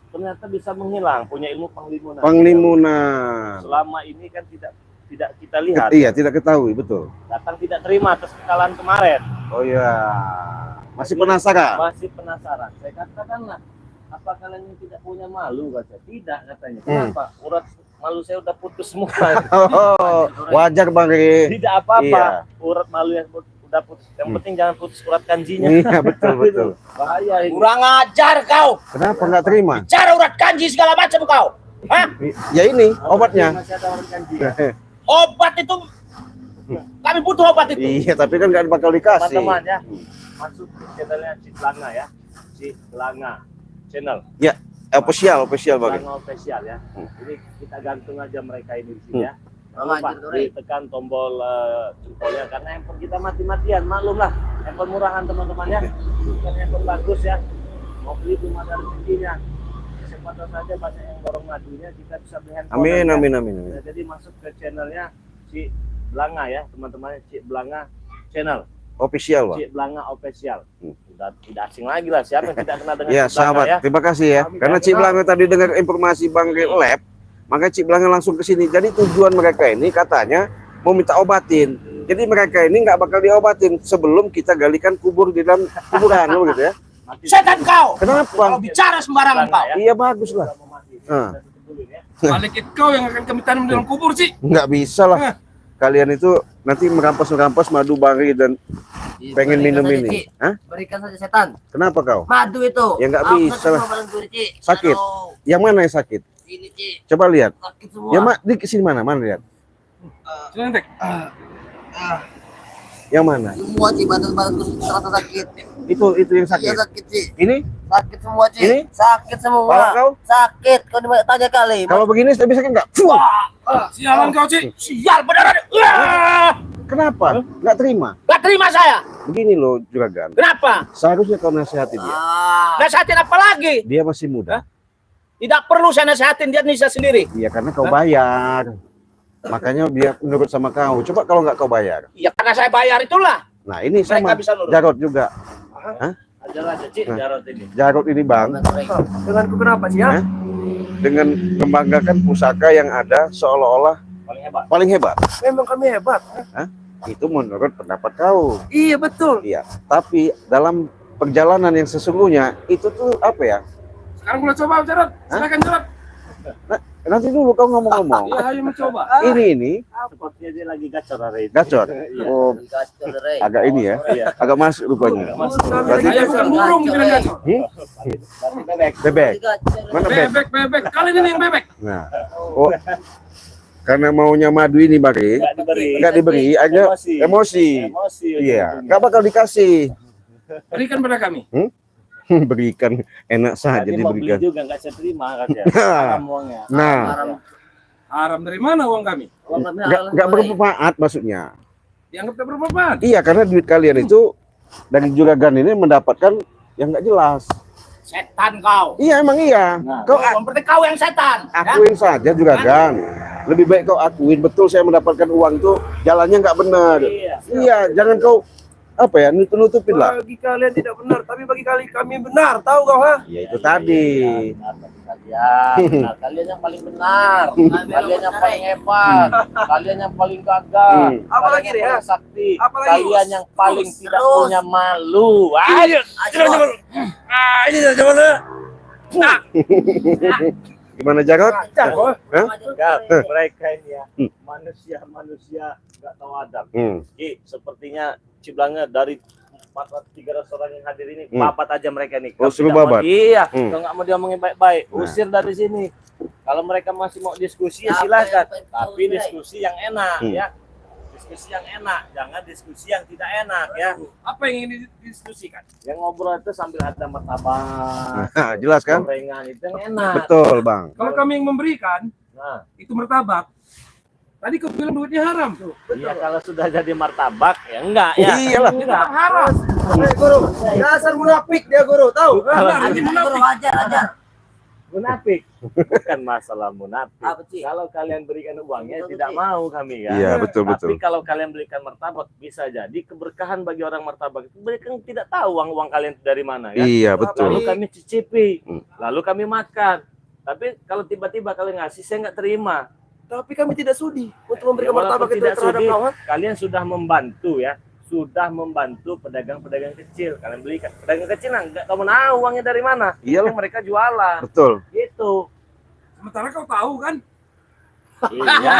ternyata bisa menghilang. Punya ilmu panglimunan. Panglimunan. Selama ini kan tidak kita lihat. Iya, tidak ketahui, betul. Datang tidak terima atas kekalahan kemarin. Oh iya. Masih penasaran? Masih penasaran. Saya katakanlah, apa kalian yang tidak punya malu? Kata. Tidak katanya. Kenapa? Urat malu saya udah putus semua. Oh, wajar Bang Ri. Tidak apa-apa. Iya. Urat malu yang udah putus. Yang penting jangan putus urat kanjinya. Iya, betul. Bahaya ini. Kurang ajar kau. Kenapa nggak terima? Cara urat kanji segala macam kau. Hah? Ya ini obatnya. Masih ada urat kanji. Obat itu kami butuh obat itu. Iya, tapi kan nggak bakal dikasih. Teman-teman ya, masuk ke channelnya Cik Blanga ya. Cik Blanga channel. Ya, official Bang. Blanga official ya. Ini kita gantung aja mereka ini di sini ya. Jangan lupa ditekan tombol jempolnya karena handphone kita mati-matian, maklum lah. Handphone murahan teman-teman ya. Bukan handphone bagus ya. Mau beli belum ada rezekinya. Kesempatan saja banyak yang borong madunya, kita bisa beli handphone. Amin. Nah, jadi masuk ke channelnya Cik Blanga ya, teman-teman. Cik Blanga channel. Official, Bang. Cik Blanga official. Sudah tidak asing lagi lah, siapa yang tidak kenal dengan Ya, Cik Blanga, sahabat. ya? Terima kasih ya. Karena Cik Blanga tadi dengar informasi Bang Ri Lab, maka Cik Blanga langsung ke sini. Jadi tujuan mereka ini katanya mau minta obatin. Jadi mereka ini nggak bakal diobatin sebelum kita galikan kubur di dalam kuburan, gitu ya. Setan kau. Kenapa? Kau bicara sembarangan kau. Ya. Iya, bagus lah. Balik kau yang akan kami tanam dalam kubur sih. Nggak bisa lah. Kalian itu nanti merampas madu Bang Ri dan pengen minum ini. Hah? Berikan saja setan. Kenapa kau? Madu itu. Ya nggak Aku bisa lah. semua badan gue, Ci. Sakit. Aduh, Yang mana yang sakit? ini Ci. Coba lihat. Sakit semua. Ya mak di sini mana lihat? Yang mana? Semua Ci, badan gue terasa sakit. Itu yang Iya sakit. sakit Ci. Ini Sakit semua Ci. Ini? Sakit semua. Kepala kau? Sakit. Kau tanya kali. kalau begini tapi sakit nggak? Sialan kau sih. Sial beneran. Kenapa? Nggak terima. Gak terima saya. Begini loh Juragan. Kenapa? Seharusnya kau nasihatin dia. Nasihatin apa lagi? Dia masih muda. Tidak perlu saya nasihatin, dia bisa sendiri. Iya karena kau bayar. Makanya dia menurut sama kau. Coba kalau nggak kau bayar. Ya karena saya bayar itulah. Nah ini Mereka sama bisa nurut. Jarot juga. Hah? Ajar aja Cik Jarot ini. Jarot ini Bang. Denganku kenapa sih ya? Hah? Dengan membanggakan pusaka yang ada seolah-olah Paling hebat. paling hebat. Memang kami hebat. Itu menurut pendapat kau. Iya betul. Iya. Tapi dalam perjalanan yang sesungguhnya itu tuh apa ya? Sekarang boleh coba Jarot. Silakan Jarot. Nanti dulu kau ngomong-ngomong. Ya ayo mencoba. Ini Sepertinya dia lagi gacor hari ini. gacor. Iya. Oh, Gacor, Rey. agak ini ya. Iya. Agak masuk rupanya. Berarti Saya bukan burung bilang gacor. Berarti bebek. bebek. Gacor. Mana bebek? Bebek. Kali ini yang bebek. Nah. Oh. Karena maunya madu ini Bang, Nggak diberi. aja emosi. Iya, nggak bakal dikasih. Berikan pada kami. Berikan enak saja Jadi mau beli diberikan. juga nggak saya terima katanya. Haram uangnya. Nah, Haram dari mana uang kami? Uang kami nggak bermanfaat maksudnya. Dianggap tak bermanfaat. Iya, karena duit kalian itu dari juragan ini mendapatkan yang nggak jelas. Setan kau. Iya, emang iya. Nah, Kau Berarti kau yang setan. Ya? akuin saja juragan. Lebih baik kau akuin betul saya mendapatkan uang tuh jalannya nggak benar. Iya, jangan kau apa ya nutupin lah. Bagi kalian tidak benar, tapi bagi kami benar. Tahu kau ha? Ya itu tadi. Kalian, kalian yang paling benar, kalian yang paling hebat, kalian yang paling gagal, Apalagi kalian yang ya? paling sakti, Apalagi? kalian yang paling Terus. tidak punya malu. Ayo. Ini dah coba dulu. Gimana Jarot? Ajar kau. Hah? Mereka ini ya manusia nggak tahu adab. Sepertinya Ciblanga dari 300 orang yang hadir ini, babat aja mereka nih. Oh, Kalau suruh tidak mau- babat? Iya, kalau nggak mau diomongin baik-baik, usir dari sini. Kalau mereka masih mau diskusi, ya silakan. Tapi diskusi yang enak, ya. Diskusi yang enak, jangan diskusi yang tidak enak, ya. Apa yang ingin didiskusikan? Yang ngobrol itu sambil ada martabak, Nah, jelas kan? gorengan itu yang enak. Betul Bang. Kalau kami yang memberikan, Nah, itu martabak. Tadi kau bilang duitnya haram tuh. iya kalau sudah jadi martabak, ya enggak ya. Iyalah. Enggak. Haram. Guru, dasar munafik dia guru, tahu? Kalau Ajar, guru, ajar. Munafik. Bukan masalah munafik. Apa, Ci? Kalau kalian berikan uangnya Betul, tidak Ci. mau kami kan. Iya, betul Tapi betul. kalau kalian berikan martabak bisa jadi keberkahan bagi orang martabak itu mereka tidak tahu uang kalian itu dari mana kan. Iya, Lalu betul. kami cicipi, Hmm. lalu kami makan. Tapi kalau tiba-tiba kalian ngasih saya nggak terima. Tapi kami tidak sudi untuk Ya, memberikan walaupun martabak itu tidak terhadap sudi, kawan. kalian sudah membantu ya. Sudah membantu pedagang-pedagang kecil. Kalian belikan. Pedagang kecil nggak kamu tahu uangnya dari mana. Iyalah. Yang mereka jualan. Betul. Gitu. Sementara kau tahu kan? Iya,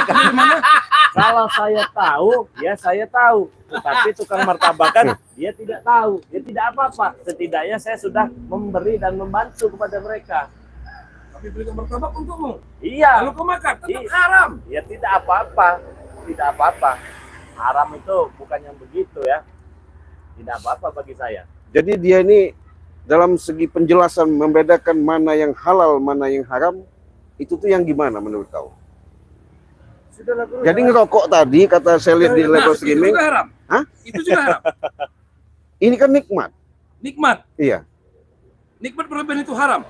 kalau saya tahu, ya saya tahu. Tetapi tukang martabak kan dia tidak tahu, dia tidak apa-apa. Setidaknya saya sudah memberi dan membantu kepada mereka. Tapi berikan martabak untukmu. Iya, Kalau kau makan tetap Iya. haram. ya tidak apa-apa, tidak apa-apa. Haram itu bukan yang begitu ya. Tidak apa-apa bagi saya. Jadi dia ini dalam segi penjelasan membedakan mana yang halal, mana yang haram, itu tuh yang gimana menurut kau? Sudahlah, Guru. Jadi ngerokok tadi kata saya lihat di level Itu streaming, juga haram. Hah? Itu juga haram. ini kan nikmat. Nikmat. Iya. Nikmat berlebihan itu haram.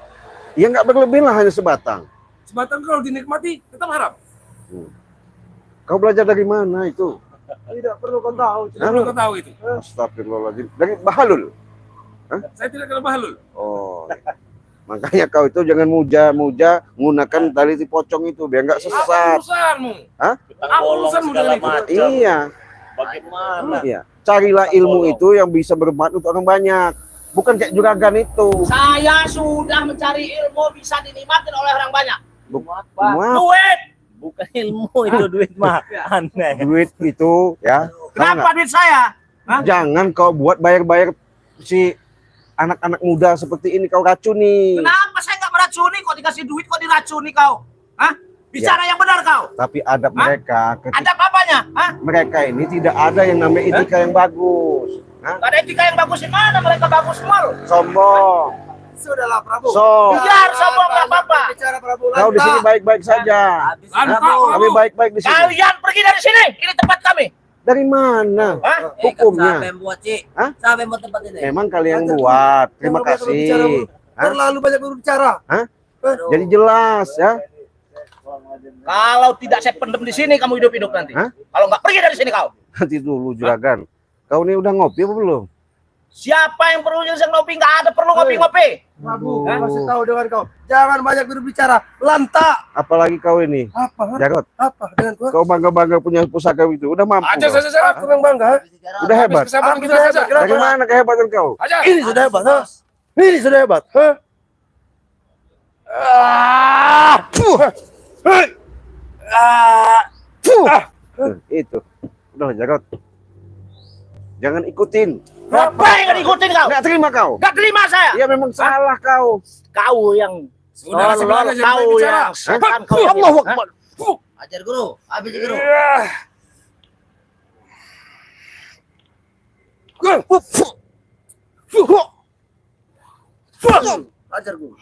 Ya nggak berlebihan lah, hanya sebatang. Sebatang kalau dinikmati tetap haram. Kau belajar dari mana itu? Tidak perlu kau tahu. Tidak Hah? perlu kau tahu itu. Astagfirullahaladzim. Dari Bahalul. Saya tidak kenal bahalul. Oh. Makanya kau itu jangan muja-muja menggunakan tali pocong itu biar nggak Apa sesat. urusanmu? Kita Apa bolong urusanmu segala dengan itu? macam. Iya. Bagaimana? Iya. Carilah ilmu itu yang bisa bermanfaat untuk orang banyak. Bukan kayak juragan itu. Saya sudah mencari ilmu bisa dinikmatin oleh orang banyak. Apa? Wah, Duit. Bukan ilmu itu duit mah. Aneh. duit itu ya. Tahu Kenapa nggak? duit saya? Jangan kau buat bayar-bayar si anak-anak muda seperti ini kau racuni. Kenapa saya nggak meracuni kok dikasih duit kok diracuni kau? Hah? Bicara yang benar kau. Tapi adab Hah? mereka, ketika Ada apa-apanya? Hah? mereka ini tidak ada yang namanya etika yang bagus. Hah? Gak ada etika yang bagus di mana? Mereka bagus semua loh. Sombong. Sudahlah, Prabu. So, Biar sombong nggak apa-apa. Bicara Prabu. kau di sini baik-baik saja. Lantang, Kami Prabu. baik-baik di sini. Kalian pergi dari sini. Ini tempat kami. Dari mana? Hah? Hukumnya. Siapa yang buat, Ci? Hah? Siapa yang buat tempat ini? Memang kalian buat. Terima Jangan banyak berbicara, kasih. Bu. Hah? Terlalu banyak berbicara. Jadi jelas ya. Kalau tidak saya pendem di sini kamu hidup-hidup nanti. Hah? Kalau nggak pergi dari sini kau. Nanti dulu juragan. Kau ini udah ngopi apa belum? Siapa yang perlu nyelesaikan ngopi? Nggak ada perlu ngopi-ngopi. Prabu, Hah? kasih tahu dengan kau. Jangan banyak berbicara. Lantak. Apalagi kau ini. Apa? Jarot, Apa dengan gua? kau bangga-bangga punya pusaka itu. Udah mampu. Ajar kau. saja aku yang bangga. Udah hebat. Kesabaran Hah? kita saja. Dari mana kehebatan kau? Ajar. Ini sudah hebat, ha? Ini sudah hebat. Hah? Itu. Udah Jarot. Jangan ikutin. Apa yang nggak diikutin kau? Nggak terima kau. Nggak terima saya. Ya memang salah kau. Kau yang Sudah kasih bilang aja, kau jangan bicara. yang setan kau. yang Allahu ini. Akbar. Ajar Guru. Habis Guru. Ajar Guru.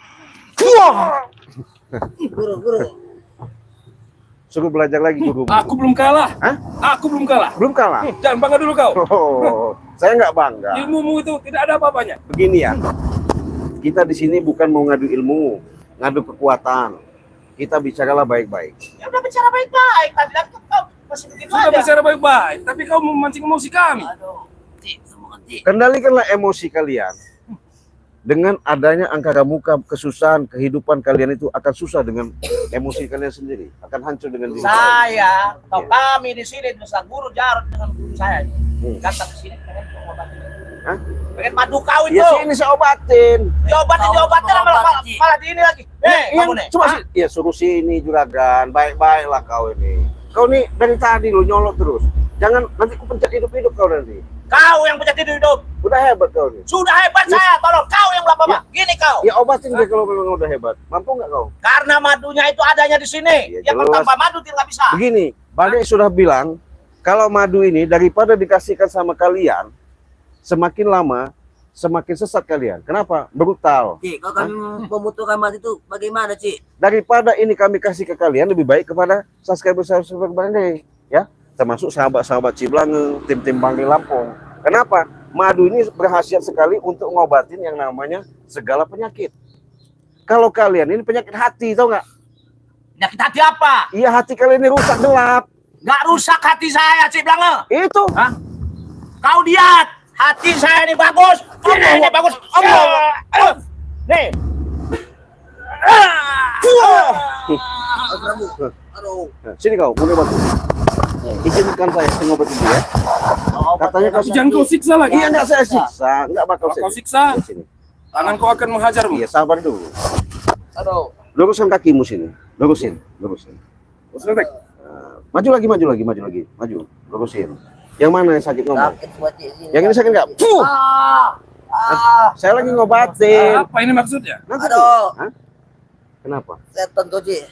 Guru. Suruh belajar lagi guru. Aku belum kalah. Hah? Aku belum kalah. Belum kalah. Jangan bangga dulu kau. Oh, saya nggak bangga. Ilmumu itu tidak ada apa-apanya. Begini ya, kita di sini bukan mau ngadu ilmu, ngadu kekuatan. Kita bicaralah baik-baik. Ya udah bicara baik-baik. Tadi kan kau masih begitu Sudah aja. bicara baik-baik, tapi kau memancing emosi kami. Aduh. Ci, semangat, Ci. Kendalikanlah emosi kalian. Dengan adanya angkara muka, kesusahan, kehidupan kalian itu akan susah dengan emosi kalian sendiri. Akan hancur dengan diri kalian. Saya atau Ya. kami di sini bersama guru Jarod dengan guru saya. Hmm. Datang ke sini pengen mengobati. Hah? Pengen madu kau itu. Ya sini saya obatin. Diobatin malah di ini lagi. Kamu nih. Cuma sih, ya suruh sini juragan, baik-baiklah kau ini. Kau nih dari tadi lu nyolot terus. Jangan nanti aku pencet hidup-hidup kau nanti. Kau yang punya hidup. Udah hebat kau nih. Sudah hebat Ya. saya, tolong kau yang belakang. Gini kau. Ya obatin dia kalau memang udah hebat. Mampu nggak kau? Karena madunya itu adanya di sini. Ya, Yang jelas. tanpa madu tidak bisa. Begini, Bade sudah bilang kalau madu ini daripada dikasihkan sama kalian, semakin lama semakin sesat kalian. Kenapa? Brutal. Ci, kalau kami membutuhkan mati itu bagaimana, Ci? Daripada ini kami kasih ke kalian, lebih baik kepada subscriber Bangke, ya, termasuk sahabat-sahabat Ciblange, tim-tim Bangke Lampung. Kenapa? Madu ini berkhasiat sekali untuk ngobatin yang namanya segala penyakit. Kalau kalian ini penyakit hati, tau nggak? Penyakit hati apa? Iya, hati kalian ini rusak, gelap. Nggak rusak hati saya, Cik Blange. Itu. Hah? Kau lihat, hati saya ini bagus. Ini bagus. Nih. Aduh. Nah, sini kau, mau obat. Izinkan saya ngobatin dia. Katanya kau Jangan kau siksa lagi. Iya, enggak saya siksa, enggak bakal Kalau kau saya siksa, Di sini. tangan kau akan menghajarmu. Iya, sabar dulu. Aduh. Luruskan kakimu sini. Lurusin. Selesai. Maju lagi. Maju. Lurusin. Yang mana yang sakit ngomong? Sakit buat Cik sini. Yang ini sakit enggak? Saya lagi ngobatin. Apa ini maksudnya? Nanti Aduh. tuh. Hah? Kenapa? Setan kau, Cik.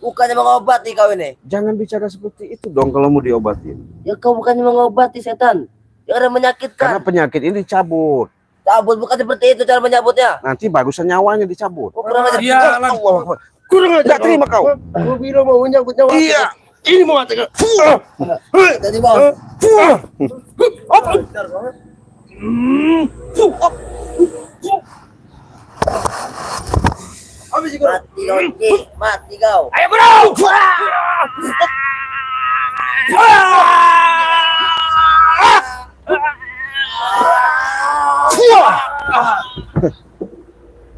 Bukannya mengobati kau ini. Jangan bicara seperti itu dong kalau mau diobatin. Ya kau bukannya mengobati setan. Yang ada Karena menyakitkan. penyakit ini dicabut. Cabut bukan seperti itu cara menyabutnya. Nanti bagusan nyawanya dicabut. Oh, kurang ajar. Sialan. Allah Akbar. Kurang ajar, terima kau. Gua bilang mau menyambut nyawa. Iya. Ini mau mati. Tadi bos. Mati kau, Cik. Mati kau. Ayo guru.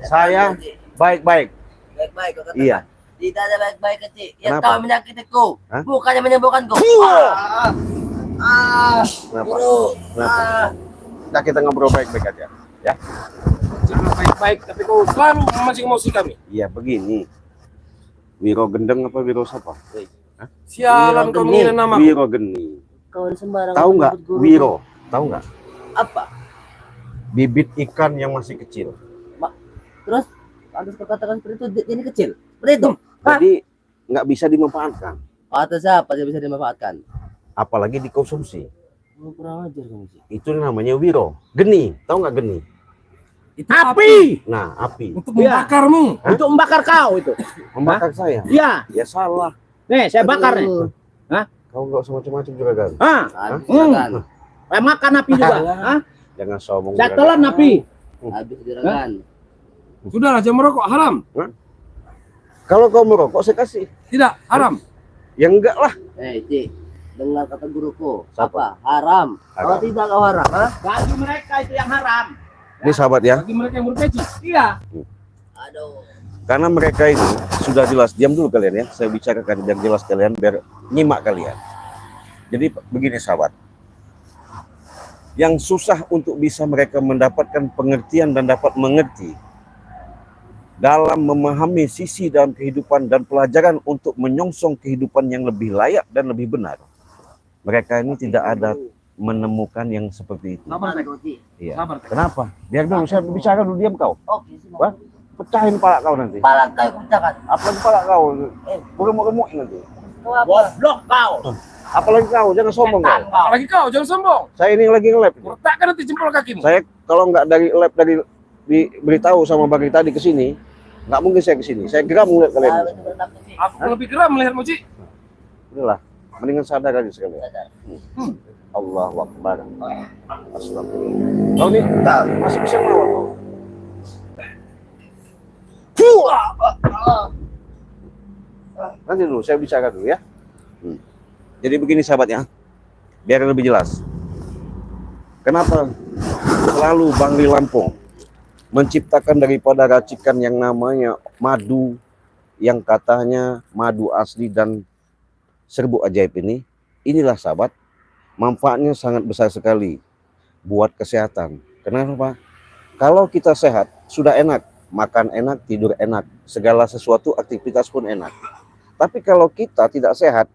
Saya baik-baik. Baik-baik kau katakan. Iya. Tidak ada baik-baik, Cik. Yang Kenapa? kau menyakitiku. Hah? Bukannya menyembuhkanku. Kenapa? Guru. Kenapa? Nah, kita ngobrol baik-baik aja. Ya. Jangan baik-baik, tapi kau selalu memancing emosi kami. Iya, begini. Wiro Gendeng apa Wiro siapa? Sialan kau menghina nama. Wiro Geni. Kau sembarang. Tahu nggak? menyebut guru. Wiro. Tahu nggak? Apa? Bibit ikan yang masih kecil. Terus harus kau katakan seperti itu. Dia ini kecil. Seperti itu. Jadi nggak bisa dimanfaatkan. Atau siapa yang bisa dimanfaatkan? Apalagi dikonsumsi. Kurang ajar kamu, Cik. Itu namanya Wiro. Geni. Tahu nggak geni? Itu Api. Nah, api. untuk membakarmu. Untuk membakar kau itu. Membakar saya. Iya. Ya salah. Nih, saya bakar nih. Kau nggak usah macam-macam juga kan? Hah? Silakan. Saya makan api juga. Hah? Jangan sombong. Saya juga, telan Gan. api. Habis silakan. Sudahlah, jangan merokok, haram. Kalau kau merokok saya kasih. Tidak, haram. Ya enggak lah. Cik. Dengar kata guruku. Apa? Haram. Kalau Haram. tidak kau haram, ha? Bagi mereka itu yang haram. Ini sahabat ya. Bagi mereka yang berpeci. Iya. Aduh. Karena mereka ini sudah jelas. Diam dulu kalian ya. Saya bicarakan biar jelas kalian, biar nyimak kalian. Jadi begini sahabat. Yang susah untuk bisa mereka mendapatkan pengertian dan dapat mengerti dalam memahami sisi dalam kehidupan dan pelajaran untuk menyongsong kehidupan yang lebih layak dan lebih benar. Mereka ini tidak ada menemukan yang seperti itu. Sabar, Tek. Cik. Iya. Sabar, Tek. Kenapa? Biar dulu saya bicara dulu, diam kau. Oke, Wah, pecahin pala kau nanti. Pala kau kucakan. Apalagi pala kau, remuk-remuk nanti. Kau apa? Goblok kau. Apalagi kau, jangan sombong Setan kau. kau. Apalagi kau, jangan sombong. Saya ini lagi nge-lab. Letakkan nanti jempol kakimu. Saya kalau nggak dari lab dari diberitahu sama Bang tadi ke sini, nggak mungkin saya ke sini. Saya geram ngeliat kalian. Itu bertakut, Cik. Aku lebih geram melihatmu, Ci. Udahlah, mendingan sadar aja sekalian. Sadar. Allahu Akbar. Astagfirullah. Kau nih, masih bisa ngelawan kau. Nanti dulu, saya bicara dulu ya. Jadi begini sahabat ya, biar lebih jelas. Kenapa selalu Bang Ri Lampung menciptakan daripada racikan yang namanya madu, yang katanya madu asli dan serbuk ajaib ini? Inilah sahabat, manfaatnya sangat besar sekali buat kesehatan. Kenapa? Kalau kita sehat, sudah enak, makan enak, tidur enak, segala sesuatu aktivitas pun enak. Tapi kalau kita tidak sehat,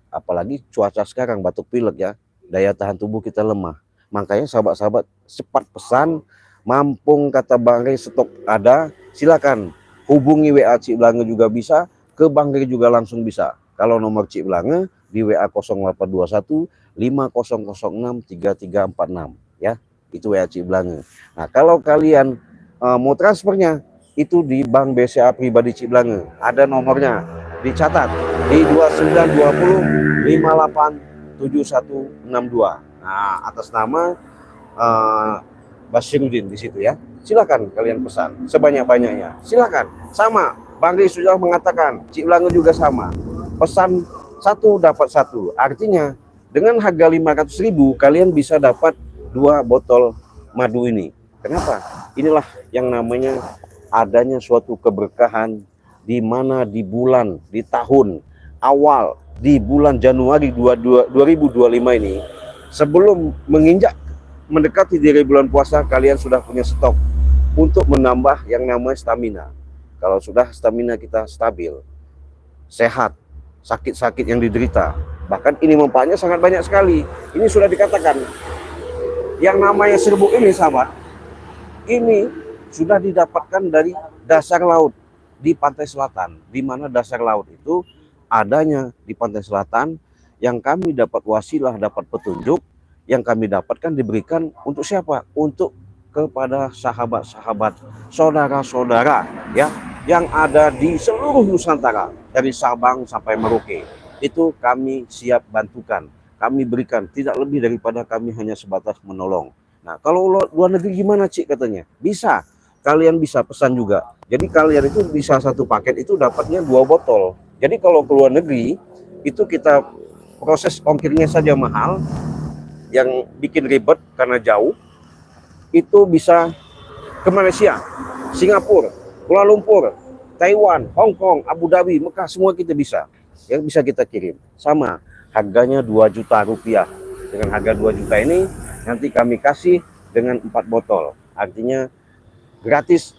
apalagi cuaca sekarang batuk pilek ya, daya tahan tubuh kita lemah. Makanya sahabat-sahabat cepat pesan, Mampung kata Bang Ri stok ada, silakan hubungi WA Cik Blange juga bisa, ke Bang Ri juga langsung bisa. Kalau nomor Cik Blange di WA 0821 5006 3346 ya, itu WA Cik Blange. Nah, kalau kalian mau transfernya itu di Bank BCA pribadi Cik Blange, ada nomornya, dicatat di 2920 587162. Nah, atas nama Basiruddin di situ ya. Silakan kalian pesan sebanyak-banyaknya. Silakan. sama. Bang Ri sudah mengatakan, Cik Blange juga sama. Pesan 1 dapat 1. Artinya dengan harga 500.000 kalian bisa dapat 2 botol madu ini. Kenapa? Inilah yang namanya adanya suatu keberkahan di mana di bulan, di tahun awal, di bulan Januari 2025 ini, sebelum menginjak mendekati diri bulan puasa, kalian sudah punya stok untuk menambah yang namanya stamina. Kalau sudah stamina kita stabil, sehat, sakit-sakit yang diderita, bahkan ini manfaatnya sangat banyak sekali. Ini sudah dikatakan, yang namanya serbuk ini sahabat, ini sudah didapatkan dari dasar laut di pantai selatan, di mana dasar laut itu adanya di pantai selatan, yang kami dapat wasilah, dapat petunjuk, yang kami dapatkan diberikan untuk siapa? Untuk kepada sahabat-sahabat, saudara-saudara ya, yang ada di seluruh Nusantara, dari Sabang sampai Merauke. Itu kami siap bantukan, kami berikan, tidak lebih daripada kami hanya sebatas menolong. Nah, kalau luar negeri gimana, Cik, katanya? Bisa, kalian bisa pesan juga. Jadi kalian itu bisa 1 paket itu dapatnya 2 botol. Jadi kalau ke luar negeri, itu kita proses ongkirnya saja mahal, yang bikin ribet karena jauh, itu bisa ke Malaysia, Singapura, Kuala Lumpur, Taiwan, Hong Kong, Abu Dhabi, Mekah, semua kita bisa. Yang bisa kita kirim. Sama, harganya 2 juta rupiah. Dengan harga 2 juta ini, nanti kami kasih dengan 4 botol. Artinya gratis,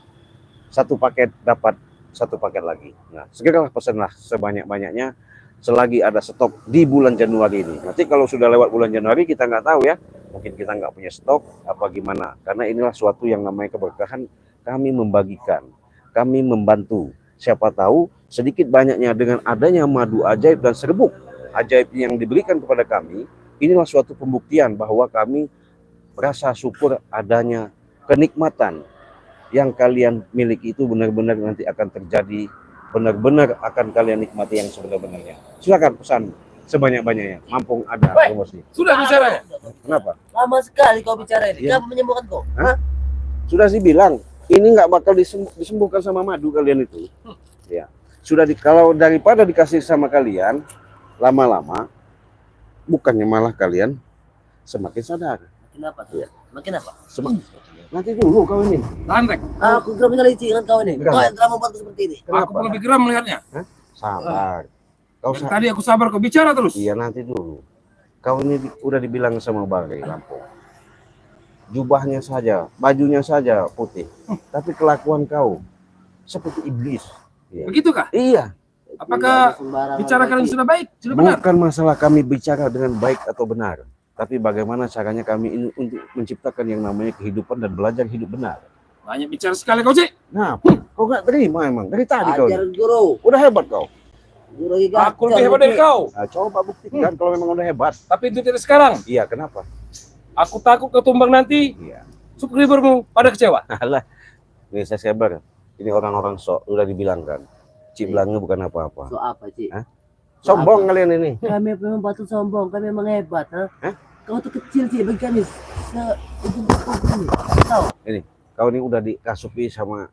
1 paket dapat 1 paket lagi. Nah, segeralah pesanlah sebanyak-banyaknya selagi ada stok di bulan Januari ini. Nanti kalau sudah lewat bulan Januari, kita nggak tahu ya. Mungkin kita nggak punya stok, apa gimana. Karena inilah suatu yang namanya keberkahan, kami membagikan, kami membantu. Siapa tahu sedikit banyaknya dengan adanya madu ajaib dan serbuk ajaib yang diberikan kepada kami, inilah suatu pembuktian bahwa kami rasa syukur adanya kenikmatan yang kalian miliki itu benar-benar nanti akan terjadi, benar-benar akan kalian nikmati yang sebenar-benarnya. Silakan pesan sebanyak-banyaknya, mampung ada promosi. Sudah bicara ya? Kenapa? Lama sekali kau bicara ini. Ya. Kenapa menyembuhkan kau? Hah? Sudah sih bilang, ini nggak bakal disembuhkan sama madu kalian itu. Ya, sudah kalau daripada dikasih sama kalian, lama-lama bukannya malah kalian semakin sadar. Kenapa tuh? Ya. Makin apa? Nanti dulu kau ini. Lantek. Aku geram sekali dengan kau ini. Geram. Kau yang telah membuatku seperti ini. Aku pun lebih geram melihatnya. Sabar. Kau Dari tadi aku sabar kau bicara terus. Iya, nanti dulu. Kau ini udah dibilang sama Bang Ri Lampung. Jubahnya saja, bajunya saja putih, tapi kelakuan kau seperti iblis. Iya. Begitukah? Iya. Apakah Sembarangan bicara kalian lagi. sudah baik? Sudah benar? Bukan masalah kami bicara dengan baik atau benar, tapi bagaimana caranya kami ini untuk menciptakan yang namanya kehidupan dan belajar hidup benar. Banyak bicara sekali kau, Cik. Nah, kau nggak terima emang dari tadi kau. Ajar Ini. guru. Udah hebat kau. Guru juga. Aku lebih hebat dari kau. Nah, coba buktikan kalau memang udah hebat. Tapi itu tidak sekarang. Iya, kenapa? Aku takut kau tumbang nanti. Iya. Subscribermu pada kecewa. Alah, nih saya sabar. Ini orang-orang sok udah dibilang kan. Cik Blange bukan apa-apa. So apa sih? Hah? Sombong kalian ini. Kami memang batu sombong. Kami memang hebat. Hah? Kau tuh kecil sih bagi kami. Ujung kuku ini. Tahu? Kau ini udah dikasupi sama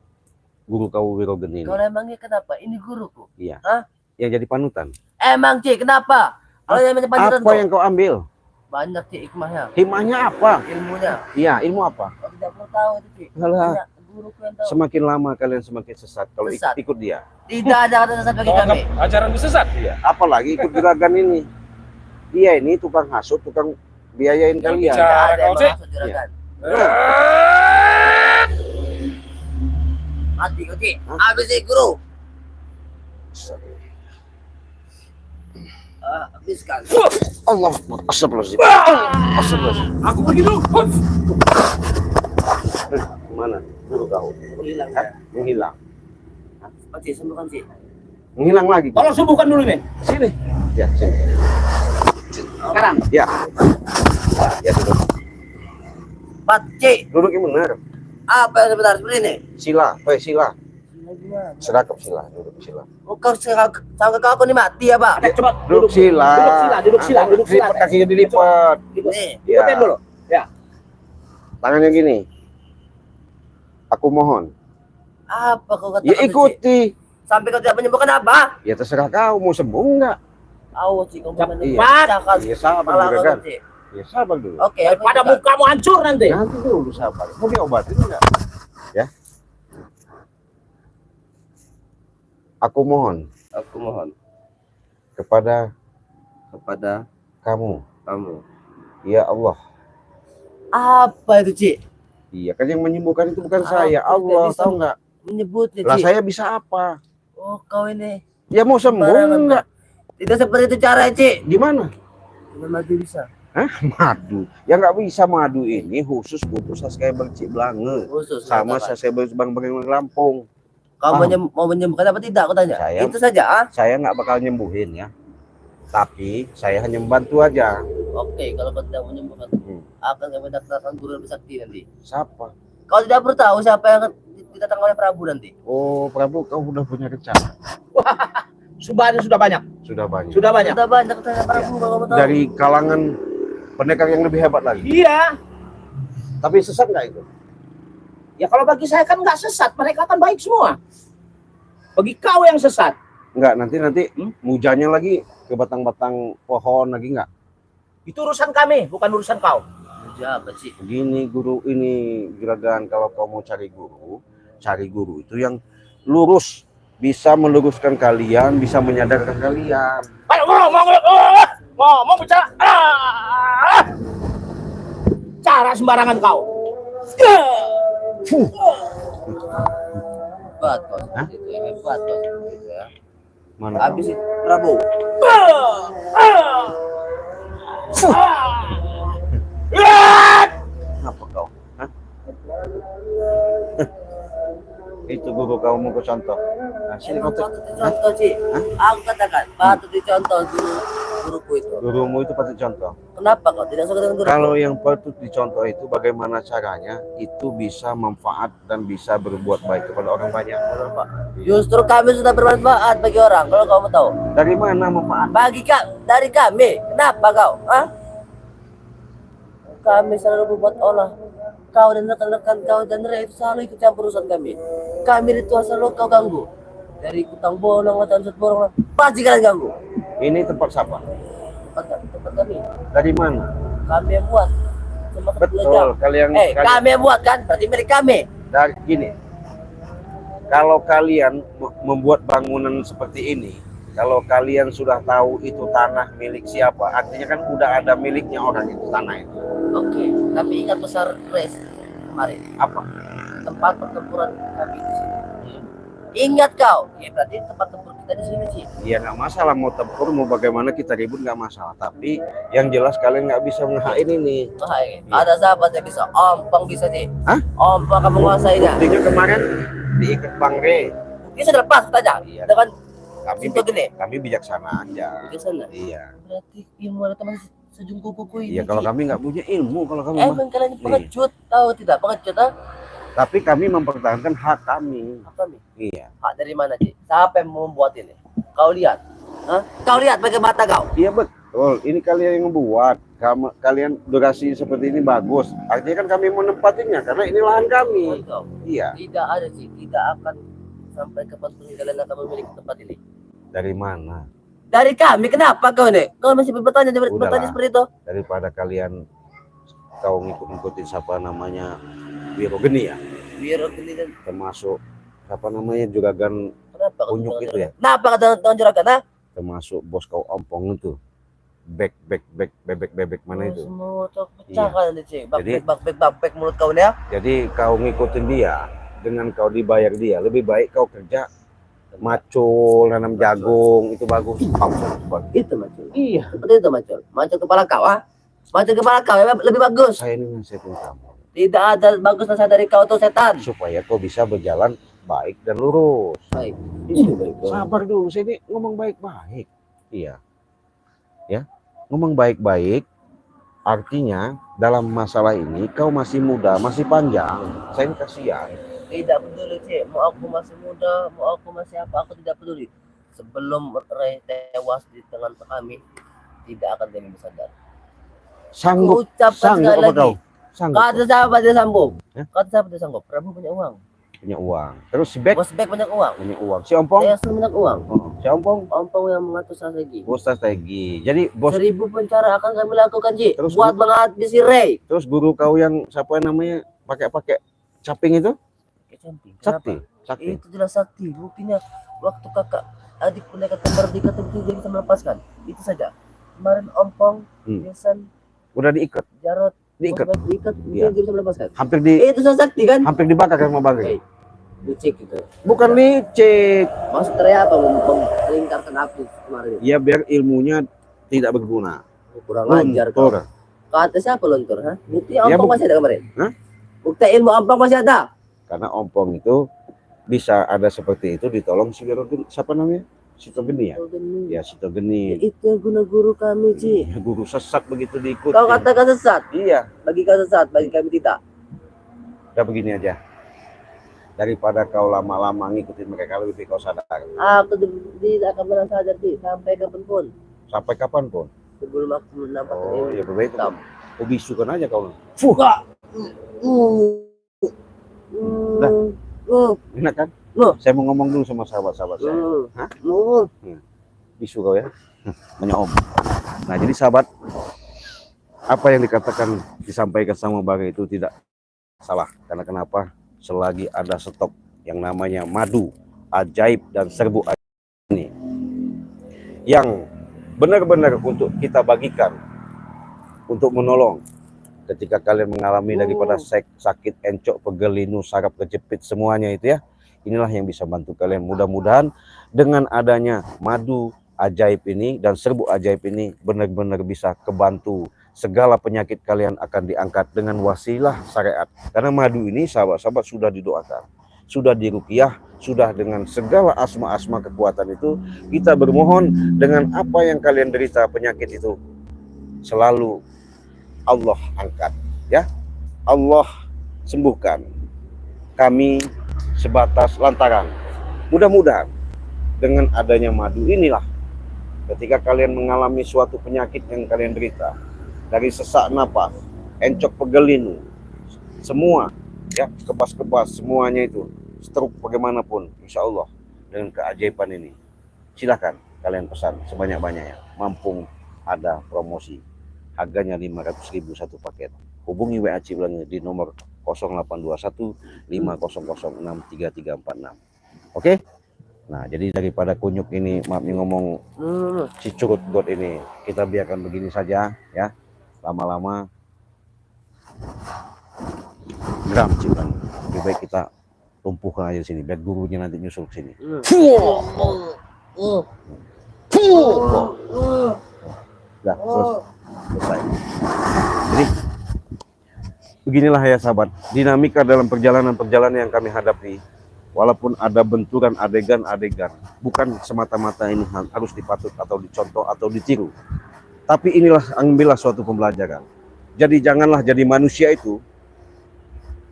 guru kau Wirogen ini. Kau emangnya kenapa? Ini guruku. Iya. Hah? Yang jadi panutan. Emang Cik, kenapa? Kalau yang macam panutan Apa yang kau ambil? banyak Cik hikmahnya. Hikmahnya apa? Ilmunya. Iya, ilmu apa? Kau tidak perlu tahu itu Cik. Alah. Banyak guruku yang tahu. Semakin lama kalian semakin sesat kalau Sesat. ikut dia. Tidak ada kata sesat bagi Kau kami. anggap ajaranku sesat? Iya. Apalagi ikut juragan ini. Dia ini tukang hasut, tukang biayain kalian. bicara. Tidak ada Kau, yang Cik. maksud juragan. Mati kau Cik. Hah? Habis Cik guru. Habiskan. Allah, astagfirullahaladzim. Astagfirullahaladzim. Aku pergi dulu. Huff. Mana guru kau? Hilang Hah? ya. Menghilang. Oh Cik, sembuhkan Cik. Menghilang lagi. Tolong sembuhkan dulu nih. Sini. Ya, sini. Sekarang. Ya. Ya, duduk. Pat Cik. Duduk yang benar. Apa yang sebentar seperti ini? Sila, sila. Gimana? Sedekap sila, duduk sila. Oh, kau sama kakak aku nih mati ya Pak? Coba Duduk sila. Duduk sila. Lipat kakinya dilipat. Nih. Ya. Ikutin dulu. Ya. Tangannya gini. Aku mohon Apa kau katakan? Ya Cik? ikuti. Sampai kau tidak menyembuhkan apa? Ya terserah kau mau sembuh enggak. Awas Cik, kau Cepat. memecahkan Ya sabar kepala kau, juragan. Cik. Ya sabar dulu. Oke, Daripada aku mukamu hancur nanti. Nanti dulu sabar. Mau diobatin enggak? Ya. Aku mohon kepada kamu, ya Allah. Apa itu Cik? Iya kan yang menyembuhkan itu bukan Aku saya, tidak Allah, bisa tahu nggak? Menyebutnya Lah Cik. saya bisa apa? Oh kau ini Ya mau sembuh sembarangan, enggak? tidak seperti itu cara Cik. Gimana? Tidak mati bisa. Hah? Madu? Ya nggak bisa, madu ini khusus untuk subscriber Cik Blange. Khusus. Sama katakan. subscriber Bang Lampung. Kau Paham? mau menyembuhkan apa tidak? Aku tanya. Saya- Itu saja ah. Saya nggak bakal nyembuhin ya. Tapi saya hanya membantu aja. Oke, kalau kau tidak menyembuhkan, akan kami daftarkan guru lebih sakti nanti. Siapa? Kau tidak perlu tahu siapa yang akan didatangkan oleh Prabu nanti. Oh, Prabu, kau udah punya rencana? Subhannya sudah banyak. Sudah banyak. Sudah banyak. Sudah banyak tanya Prabu kalau kamu tahu. Dari kalangan pendekar yang lebih hebat lagi. Iya. Tapi sesat nggak itu? Ya kalau bagi saya kan nggak sesat, mereka kan baik semua. Bagi kau yang sesat, Enggak, nanti mujanya lagi ke batang-batang pohon lagi nggak? itu urusan kami, bukan urusan kau. Siapa sih? Begini guru ini juragan, kalau kau mau cari guru itu yang lurus, bisa meluruskan kalian, bisa menyadarkan kalian. Ayo ngomong bicara. Cara sembarangan kau. Hebat kau. Hah? Itu yang hebat kau. Gitu ya. Mana? Habis itu Prabu. Apa kau? Hah? Itu guru kau mau ke contoh. Nah, sini kau Patut dicontoh Cik. Aku katakan patut dicontoh guruku itu. gurumu itu patut contoh. Kenapa kau tidak suka dengan guruku? Kalau yang patut dicontoh itu bagaimana caranya itu bisa manfaat dan bisa berbuat baik kepada orang banyak. Justru kami sudah bermanfaat bagi orang. Kalau kamu tahu, Dari mana manfaat? dari kami. Kenapa kau? Hah? Kami selalu berbuat olah. Kau dan rekan-rekan kau dan Ray itu selalu ikut campur urusan kami. Kami ritual selalu kau ganggu. Dari kutang bolong atau ansut bolong, pasti kalian ganggu. Ini tempat siapa? Tempat kami. Dari mana? Kami yang buat. Cuma 2 jam. Betul, kalian Kami yang buat kan? Berarti milik kami. dari gini. Kalau kalian membuat bangunan seperti ini, kalau kalian sudah tahu itu tanah milik siapa, artinya kan udah ada miliknya orang itu tanah itu. Oke, tapi ingat besar race kemarin. Apa? Tempat pertempuran kami di sini. Ingat kau, ya berarti tempat tempur kita di sini sih. Ya nggak masalah mau tempur mau bagaimana kita ribut nggak masalah. Tapi yang jelas kalian nggak bisa menahan ini. Hai, ada sahabat yang bisa ompong bisa sih. Hah? Ompong kamu menguasainya. Buktinya kemarin diikat Bang Re. Ini sudah lepas saja. Iya. Dengan Kami Sinto gini. kami bijaksana aja. ke sana. Iya. Berarti ilmu ada teman sejungku kuku ini. Iya kalau Ci. kami nggak punya ilmu kalau kami mah. Emang kalian pengecut, tahu tidak pengecut ah? Tapi kami mempertahankan hak kami. Hak kami. Iya. Hak dari mana Ci? Siapa yang membuat ini? Kau lihat. Hah? Kau lihat pakai mata kau. Iya betul. Ini kalian yang membuat. Kalian durasi seperti ini bagus. Artinya kan kami menempatinya karena ini lahan kami. Kau. Iya. Tidak ada sih, tidak akan sampai kapanpun kalian akan memiliki tempat ini. Dari mana? Dari kami, kenapa kau nih? Kau masih bertanya Udahlah. seperti itu? Daripada kalian kau ngikut-ngikutin siapa namanya Wirogeni ya, Biar ini dan termasuk apa namanya juragan kenapa? kau Unyuk tidak- itu ya, Kenapa kata tahun juragan? Nah, termasuk bos kau Ompong itu, bebek mana itu. Semua tak pecah kan ini sih. Jadi- Bak mulut kau nih ya. Jadi kau ngikutin dia dengan kau dibayar dia, lebih baik kau kerja macul, nanam jagung itu bagus. Itu macul. Iya. Seperti itu macul. Macul kepala kau ah. Macul kepala kau ya, lebih bagus. Saya ini nasihatin kamu Tidak ada bagus nasihat dari kau tuh setan. supaya kau bisa berjalan baik dan lurus. Baik. Ini baik. Sabar dulu, saya ini ngomong baik-baik. Iya. Ya, ngomong baik-baik artinya dalam masalah ini kau masih muda, masih panjang. Saya ini kasihan. Tidak peduli sih. Mau aku masih muda, mau aku masih apa, aku tidak peduli. Sebelum Ray tewas di tangan kami, tidak akan dia sadar. Sanggup, Ucapkan sanggup sekali apa lagi. kau? Sanggup. Kata siapa dia sanggup? Hah? Kata siapa dia sanggup? Prabu punya uang. punya uang. Terus si Bek Bos Bek banyak uang. punya uang. Si Ompong, Saya banyak uang. si Ompong Ompong yang mengatur strategi. bos strategi. Jadi bos 1000 pencara akan kami lakukan, Ji. Terus Buat menghabisi si Ray. terus guru kau yang siapa namanya pakai caping itu? Sakti. Sakti. Itu jelas sakti. Buktinya waktu kakak adik pendekar merdeka itu dia bisa melepaskan. Itu saja. Kemarin Ompong, Jason, Udah diikat, Jarot, diikat. diikat, Iya. dia bisa melepaskan. Hampir Itu sudah sakti kan? hampir dibakar sama Bagai. Dicek itu. Bukan licik. Maksudnya apa? Melingkarkan api kemarin. Ya biar ilmunya tidak berguna. Kurang ajar kau. Luntur. Kata siapa luntur? Ha? Bukti Ya, Ompong masih ada kemarin? Hah? Bukti ilmu Ompong masih ada? Karena Ompong itu bisa ada seperti itu ditolong si siapa namanya? Sito Geni ya? Ya Sito Geni. Itu guna guru kami, Ci. Guru sesat begitu diikuti. Kau katakan sesat. Iya. Bagi kau sesat, bagi kami tidak. Udah begini aja. Daripada kau lama-lama ngikutin mereka, lebih baik kau sadar. Aku tidak akan pernah sadar, Ci. Sampai kapanpun. Sampai kapanpun. Sebelum aku menampakkan Oh ilmu. ya berbaik. Hitam. Kau bisukan aja kau. Fuh. Enak kan? Loh. Saya mau ngomong dulu sama sahabat-sahabat saya. Hah? Bisu kau ya. Banyak om. Nah jadi sahabat, apa yang dikatakan disampaikan sama Bagai itu tidak salah. Karena kenapa? Selagi ada stok yang namanya madu ajaib dan serbu ajaib ini yang benar-benar untuk kita bagikan untuk menolong ketika kalian mengalami daripada sakit encok, pegel, linu, saraf, kejepit semuanya itu ya. Inilah yang bisa bantu kalian. Mudah-mudahan dengan adanya madu ajaib ini dan serbu ajaib ini benar-benar bisa kebantu. Segala penyakit kalian akan diangkat dengan wasilah syariat. Karena madu ini sahabat-sahabat sudah didoakan, sudah diruqyah, sudah dengan segala asma-asma kekuatan itu. Kita bermohon dengan apa yang kalian derita penyakit itu selalu Allah angkat ya. Allah sembuhkan. Kami sebatas lantaran. Mudah-mudahan dengan adanya madu inilah ketika kalian mengalami suatu penyakit yang kalian derita, dari sesak napas, encok pegelinu, semua ya, kebas-kebas semuanya itu, stroke bagaimanapun, insya Allah dengan keajaiban ini silahkan kalian pesan sebanyak-banyaknya. Mampu ada promosi harganya 500.000 satu paket. Hubungi WA Ciblange di nomor 0821 500 63346. Oke? Nah, jadi daripada kunyuk ini, maaf nih ngomong si curut got ini, kita biarkan begini saja ya. Lama-lama geram Ciblange. Lebih baik kita tumpukan aja di sini biar gurunya nanti nyusul ke sini. Udah, selesai. Jadi beginilah ya sahabat, dinamika dalam perjalanan-perjalanan yang kami hadapi. Walaupun ada benturan adegan-adegan, bukan semata-mata ini harus dipatut atau dicontoh atau ditiru. Tapi inilah, ambillah suatu pembelajaran. Jadi janganlah jadi manusia itu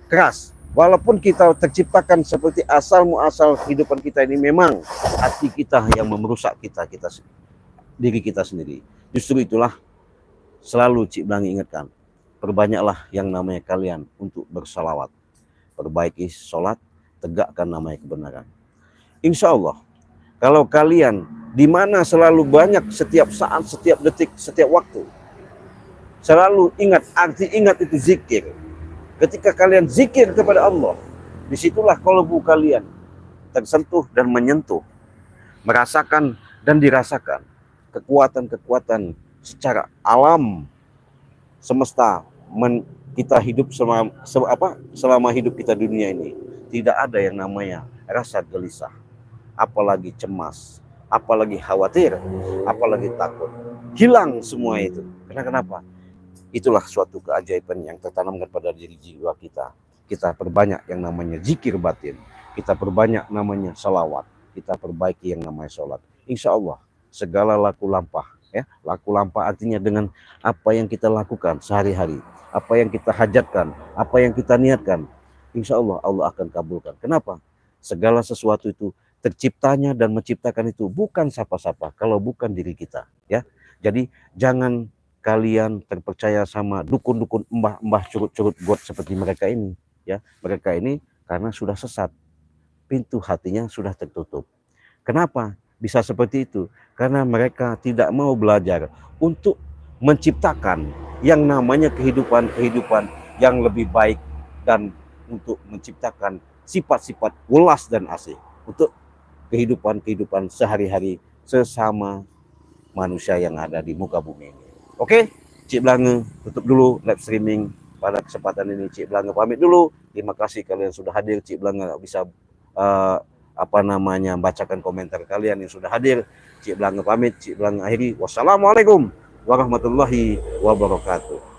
keras. Walaupun kita terciptakan seperti asal muasal kehidupan kita ini, memang hati kita yang merusak diri kita sendiri. Justru itulah selalu Cik Blange ingatkan, perbanyaklah yang namanya kalian untuk bersalawat, perbaiki sholat, tegakkan namanya kebenaran. Insya Allah, kalau kalian di mana selalu banyak setiap saat, setiap detik, setiap waktu, selalu ingat, arti ingat itu zikir. Ketika kalian zikir kepada Allah, disitulah kalbu kalian tersentuh dan menyentuh, merasakan dan dirasakan kekuatan-kekuatan secara alam semesta. Kita hidup selama hidup kita di dunia ini, tidak ada yang namanya rasa gelisah, apalagi cemas, apalagi khawatir, apalagi takut. Hilang semua itu. Kenapa? Itulah suatu keajaiban yang tertanamkan pada diri jiwa kita. Kita perbanyak yang namanya zikir batin, kita perbanyak namanya salawat, kita perbaiki yang namanya sholat. Insya Allah segala laku lampah ya. Laku lampah artinya dengan apa yang kita lakukan sehari-hari, apa yang kita hajatkan, apa yang kita niatkan, insya Allah Allah akan kabulkan. Kenapa? Segala sesuatu itu terciptanya dan menciptakan itu bukan siapa-siapa kalau bukan diri kita ya. Jadi jangan kalian terpercaya sama dukun-dukun, mbah-mbah curut-curut got seperti mereka ini ya. Mereka ini karena sudah sesat. Pintu hatinya sudah tertutup. Kenapa bisa seperti itu? Karena mereka tidak mau belajar untuk menciptakan yang namanya kehidupan yang lebih baik dan untuk menciptakan sifat-sifat welas dan asih untuk kehidupan sehari-hari sesama manusia yang ada di muka bumi ini. Oke, Cik Blange tutup dulu live streaming pada kesempatan ini. Cik Blange pamit dulu. Terima kasih kalian sudah hadir. Cik Blange bisa bacakan komentar kalian yang sudah hadir. Cik Blange pamit, Cik Blange akhiri. Wassalamualaikum warahmatullahi wabarakatuh.